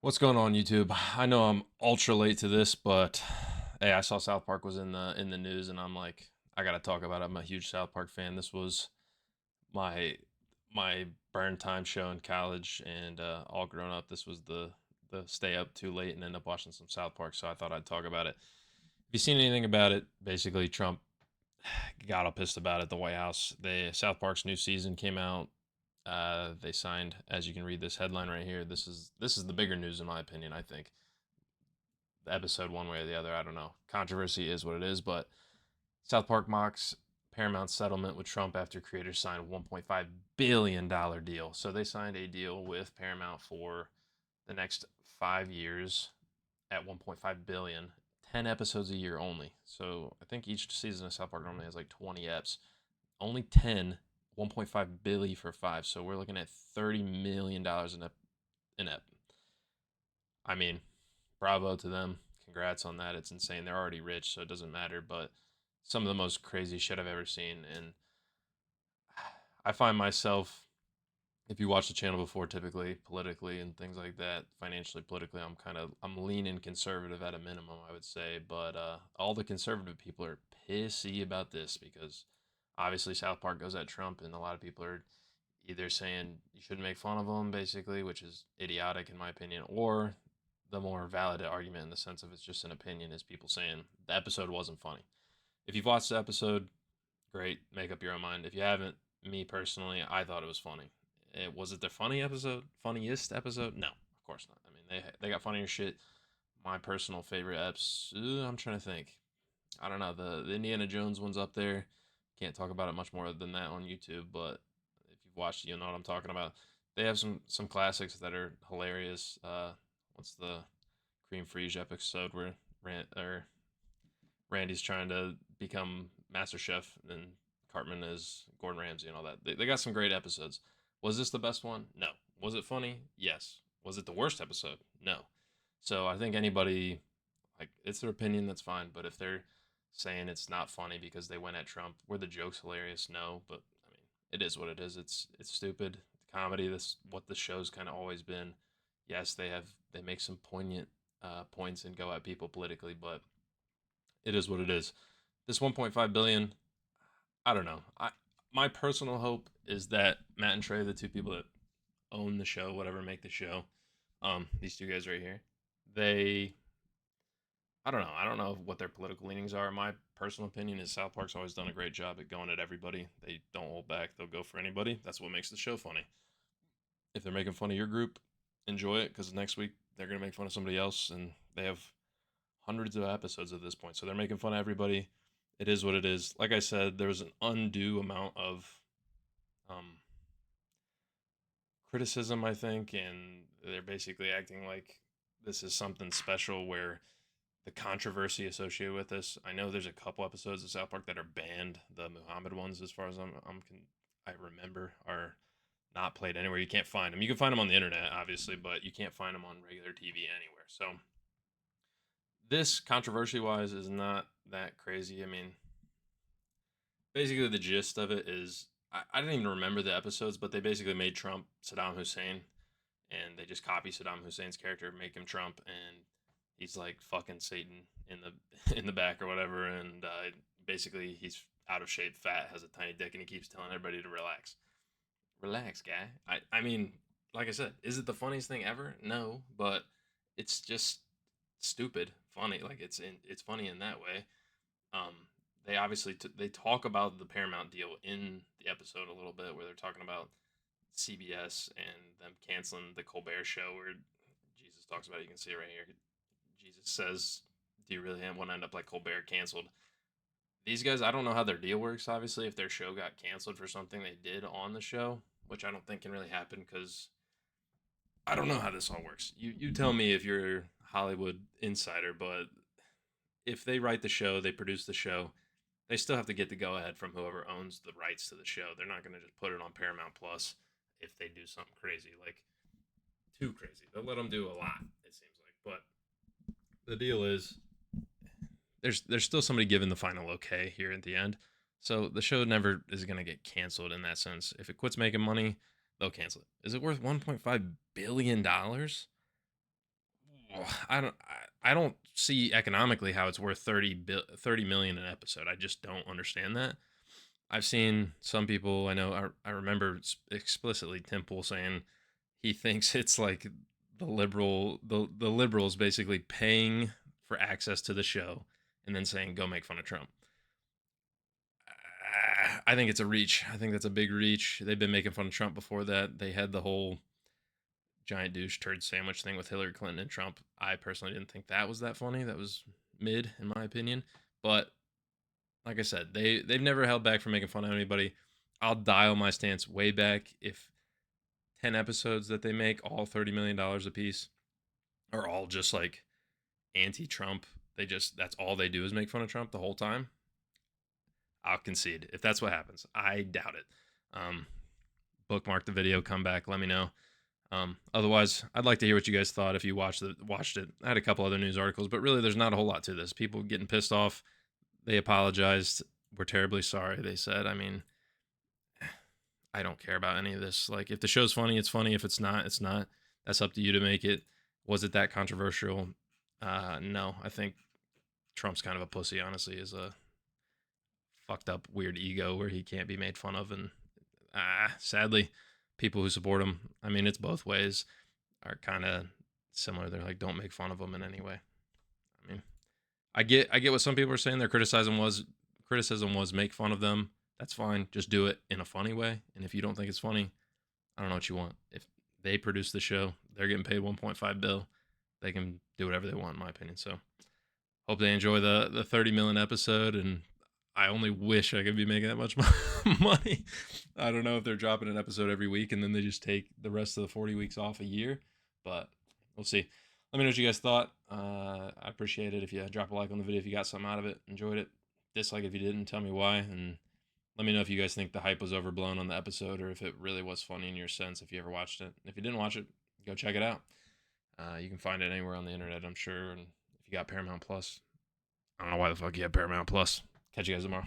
What's going on, YouTube? I know I'm ultra late to this, but hey, I saw South Park was in the news, and I'm like, I gotta talk about it. I'm a huge South Park fan. This was my my burn time show in college, and all grown up, this was the stay up too late and end up watching some South Park. So I thought I'd talk about it. Have you seen anything about it? Basically, Trump got all pissed about it. The White House, the South Park's new season came out. They signed, as you can read this headline right here. This is the bigger news in my opinion. I think the episode one way or the other. I don't know. Controversy is what it is, but South Park mocks Paramount's settlement with Trump after creators signed a $1.5 billion deal. So they signed a deal with Paramount for the next 5 years at 1.5 billion, 10 episodes a year only. So I think each season of South Park normally has like 20 eps. Only 10, 1.5 billion for five. So we're looking at $30 million in ep. I mean, bravo to them. Congrats on that. It's insane. They're already rich, so it doesn't matter. But some of the most crazy shit I've ever seen. And I find myself, if you watch the channel before, typically politically and things like that, financially, politically, I'm leaning conservative at a minimum, I would say. But all the conservative people are pissy about this because obviously South Park goes at Trump, and a lot of people are either saying you shouldn't make fun of him, basically, which is idiotic in my opinion, or the more valid argument in the sense of it's just an opinion is people saying the episode wasn't funny. If you've watched the episode, great, make up your own mind. If you haven't, me personally, I thought it was funny. Was it the funniest episode? No, of course not. I mean, they got funnier shit. My personal favorite eps, I'm trying to think. I don't know. The Indiana Jones one's up there. Can't talk about it much more than that on YouTube, but if you've watched it, you'll know what I'm talking about. They have some classics that are hilarious. What's the cream frige episode where Randy's trying to become Master Chef and Cartman is Gordon Ramsay and all that. They got some great episodes. Was this the best one? No. Was it funny? Yes. Was it the worst episode? No. So I think anybody, like, it's their opinion, that's fine. But if they're saying it's not funny because they went at Trump, were the jokes hilarious? No. But I mean, it is what it is. It's stupid comedy. This what the show's kind of always been. Yes, they make some poignant points and go at people politically, but it is what it is. This 1.5 billion, I don't know. I My personal hope is that Matt and Trey, the two people that own the show, whatever, make the show, these two guys right here, they, I don't know. I don't know what their political leanings are. My personal opinion is South Park's always done a great job at going at everybody. They don't hold back. They'll go for anybody. That's what makes the show funny. If they're making fun of your group, enjoy it because next week they're gonna make fun of somebody else, and they have hundreds of episodes at this point, so they're making fun of everybody. It is what it is. Like I said, there was an undue amount of um, criticism, I think, and they're basically acting like this is something special where the controversy associated with this. I know there's a couple episodes of South Park that are banned. The Muhammad ones, as far as I remember, are not played anywhere. You can't find them. You can find them on the internet, obviously, but you can't find them on regular TV anywhere. So this, controversy wise, is not that crazy. I mean, basically the gist of it is I didn't even remember the episodes, but they basically made Trump Saddam Hussein, and they just copy Saddam Hussein's character, make him Trump, and he's like fucking Satan in the in the back or whatever, and basically he's out of shape, fat, has a tiny dick, and he keeps telling everybody to relax, relax, guy. I mean, like I said, is it the funniest thing ever? No, but it's just stupid funny. Like it's funny in that way. Um, they obviously they talk about the Paramount deal in the episode a little bit, where they're talking about CBS and them canceling the Colbert Show, where Jesus talks about it. You can see it right here. Jesus says, "Do you really want to end up like Colbert canceled?" These guys, I don't know how their deal works. Obviously, if their show got canceled for something they did on the show, which I don't think can really happen because I don't know how this all works. You tell me if you're a Hollywood insider, but if they write the show, they produce the show, they still have to get the go ahead from whoever owns the rights to the show. They're not going to just put it on Paramount Plus if they do something crazy, like too crazy. They'll let them do a lot, it seems like. But the deal is there's still somebody giving the final okay here at the end. So the show never is going to get canceled in that sense. If it quits making money, they'll cancel it. Is it worth 1.5 billion dollars? I don't see economically how it's worth 30 million an episode. I just don't understand that. I've seen some people, I remember explicitly Tim Pool saying he thinks it's like the liberals basically paying for access to the show and then saying go make fun of Trump. I think it's a reach. I think that's a big reach. They've been making fun of Trump before that. They had the whole giant douche turd sandwich thing with Hillary Clinton and Trump. I personally didn't think that was that funny. That was mid in my opinion. But like I said, they've never held back from making fun of anybody. I'll dial my stance way back if 10 episodes that they make, all $30 million a piece, are all just like anti-Trump. That's all they do is make fun of Trump the whole time. I'll concede if that's what happens. I doubt it. Um, Bookmark the video, come back, let me know. Otherwise, I'd like to hear what you guys thought if you watched it. I had a couple other news articles, but really, there's not a whole lot to this. People getting pissed off. They apologized. We're terribly sorry. They said. I mean, I don't care about any of this. Like, if the show's funny, it's funny. If it's not, it's not. That's up to you to make it. Was it that controversial? No. I think Trump's kind of a pussy. Honestly, is a fucked up, weird ego where he can't be made fun of, and sadly, people who support him, I mean, it's both ways, are kind of similar. They're like, don't make fun of him in any way. I mean, I get what some people are saying. Their criticism was make fun of them. That's fine. Just do it in a funny way. And if you don't think it's funny, I don't know what you want. If they produce the show, they're getting paid 1.5 bill. They can do whatever they want, in my opinion. So hope they enjoy the 30 million episode. And I only wish I could be making that much money. I don't know if they're dropping an episode every week and then they just take the rest of the 40 weeks off a year, but we'll see. Let me know what you guys thought. I appreciate it if you drop a like on the video if you got something out of it, enjoyed it. Dislike if you didn't, tell me why, and let me know if you guys think the hype was overblown on the episode or if it really was funny in your sense if you ever watched it. If you didn't watch it, go check it out. You can find it anywhere on the internet, I'm sure, and if you got Paramount Plus, I don't know why the fuck you have Paramount Plus. Catch you guys tomorrow.